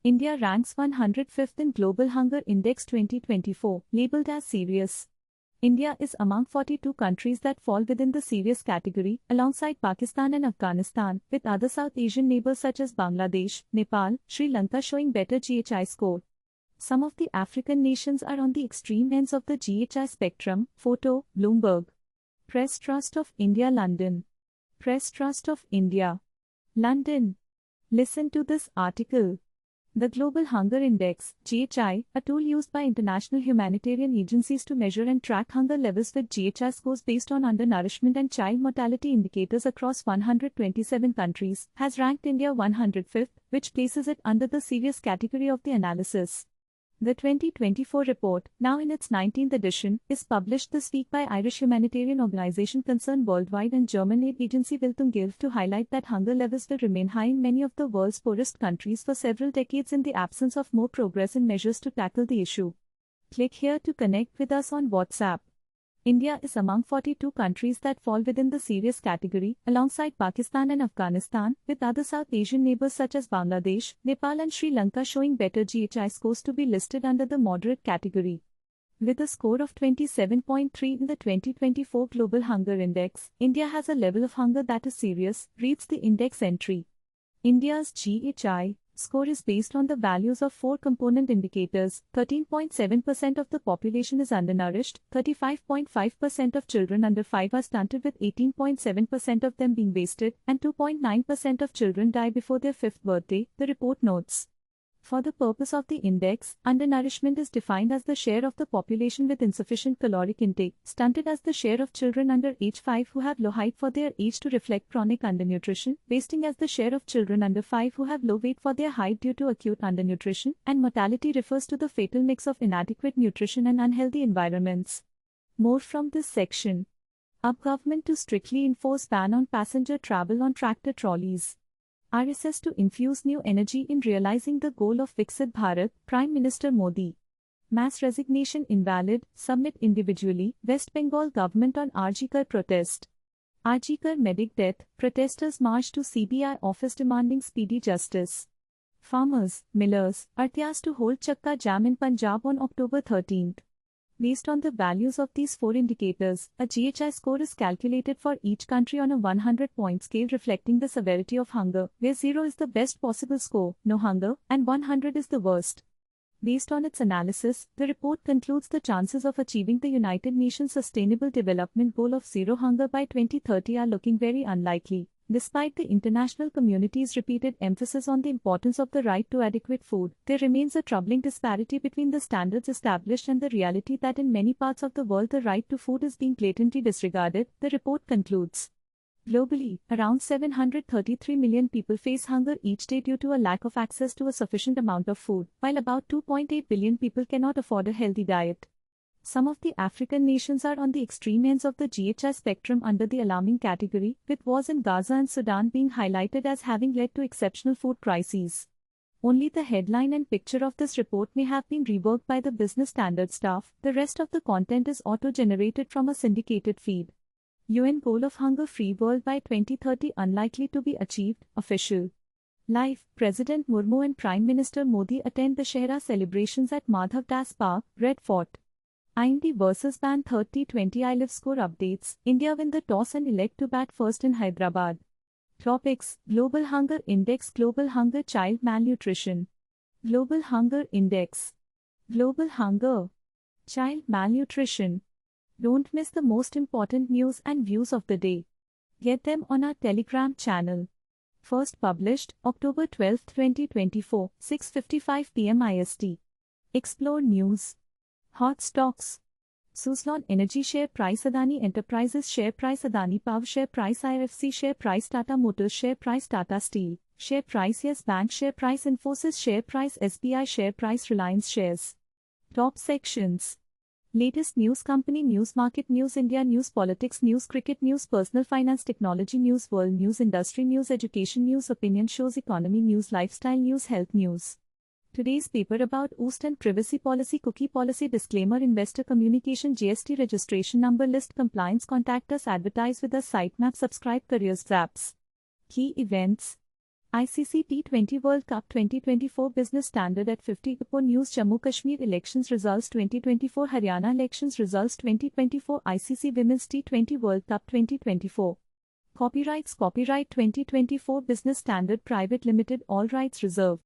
India ranks 105th in Global Hunger Index 2024, labeled as serious. India is among 42 countries that fall within the serious category, alongside Pakistan and Afghanistan, with other South Asian neighbors such as Bangladesh, Nepal, Sri Lanka showing better GHI score. Some of the African nations are on the extreme ends of the GHI spectrum. Photo, Bloomberg. Press Trust of India, London. Press Trust of India, London. Listen to this article. The Global Hunger Index, GHI, a tool used by international humanitarian agencies to measure and track hunger levels with GHI scores based on undernourishment and child mortality indicators across 127 countries, has ranked India 105th, which places it under the serious category of the analysis. The 2024 report, now in its 19th edition, is published this week by Irish humanitarian organisation Concern Worldwide and German aid agency Wiltungehilfe to highlight that hunger levels will remain high in many of the world's poorest countries for several decades in the absence of more progress in measures to tackle the issue. Click here to connect with us on WhatsApp. India is among 42 countries that fall within the serious category, alongside Pakistan and Afghanistan, with other South Asian neighbors such as Bangladesh, Nepal and Sri Lanka showing better GHI scores to be listed under the moderate category. With a score of 27.3 in the 2024 Global Hunger Index, India has a level of hunger that is serious, reads the index entry. India's GHI score is based on the values of 4 component indicators. 13.7% of the population is undernourished, 35.5% of children under 5 are stunted with 18.7% of them being wasted, and 2.9% of children die before their 5th birthday, the report notes. For the purpose of the index, undernourishment is defined as the share of the population with insufficient caloric intake, stunted as the share of children under age 5 who have low height for their age to reflect chronic undernutrition, wasting as the share of children under 5 who have low weight for their height due to acute undernutrition, and mortality refers to the fatal mix of inadequate nutrition and unhealthy environments. More from this section. Up government to strictly enforce ban on passenger travel on tractor trolleys. RSS to infuse new energy in realizing the goal of Viksit Bharat, Prime Minister Modi. Mass resignation invalid, submit individually, West Bengal government on Arjikar protest. Arjikar medic death, protesters march to CBI office demanding speedy justice. Farmers, millers, are asked to hold Chakka Jam in Punjab on October 13. Based on the values of these 4 indicators, a GHI score is calculated for each country on a 100-point scale reflecting the severity of hunger, where 0 is the best possible score, no hunger, and 100 is the worst. Based on its analysis, the report concludes the chances of achieving the United Nations Sustainable Development Goal of zero hunger by 2030 are looking very unlikely. Despite the international community's repeated emphasis on the importance of the right to adequate food, there remains a troubling disparity between the standards established and the reality that in many parts of the world the right to food is being blatantly disregarded, the report concludes. Globally, around 733 million people face hunger each day due to a lack of access to a sufficient amount of food, while about 2.8 billion people cannot afford a healthy diet. Some of the African nations are on the extreme ends of the GHI spectrum under the alarming category, with wars in Gaza and Sudan being highlighted as having led to exceptional food crises. Only the headline and picture of this report may have been reworked by the Business Standard staff, the rest of the content is auto-generated from a syndicated feed. UN goal of hunger-free world by 2030 unlikely to be achieved, official. Live, President Murmu and Prime Minister Modi attend the Shehra celebrations at Madhav Das Park, Red Fort. IND vs Ban 30-20 ILIV score updates, India win the toss and elect to bat first in Hyderabad. Topics: Global Hunger Index, Global Hunger, Child Malnutrition. Global Hunger Index. Global Hunger. Child Malnutrition. Don't miss the most important news and views of the day. Get them on our Telegram channel. First published, October 12, 2024, 6:55 p.m. IST. Explore News. Hot stocks. Suzlon Energy share price, Adani Enterprises share price, Adani Power share price, IFC share price, Tata Motors share price, Tata Steel share price, Yes Bank share price, Infosys share price, SBI share price, Reliance shares. Top sections. Latest news, company news, market news, India news, politics news, cricket news, personal finance, technology news, world news, industry news, education news, opinion shows, economy news, lifestyle news, health news. Today's paper about OST and privacy policy, cookie policy, disclaimer, investor communication, GST registration number, list compliance, contact us, advertise with us, sitemap, subscribe, careers, apps. Key events. ICC T20 World Cup 2024 Business Standard at 50. Upon News Jammu Kashmir Elections Results 2024 Haryana Elections Results 2024 ICC Women's T20 World Cup 2024 Copyright 2024 Business Standard Private Limited All rights reserved.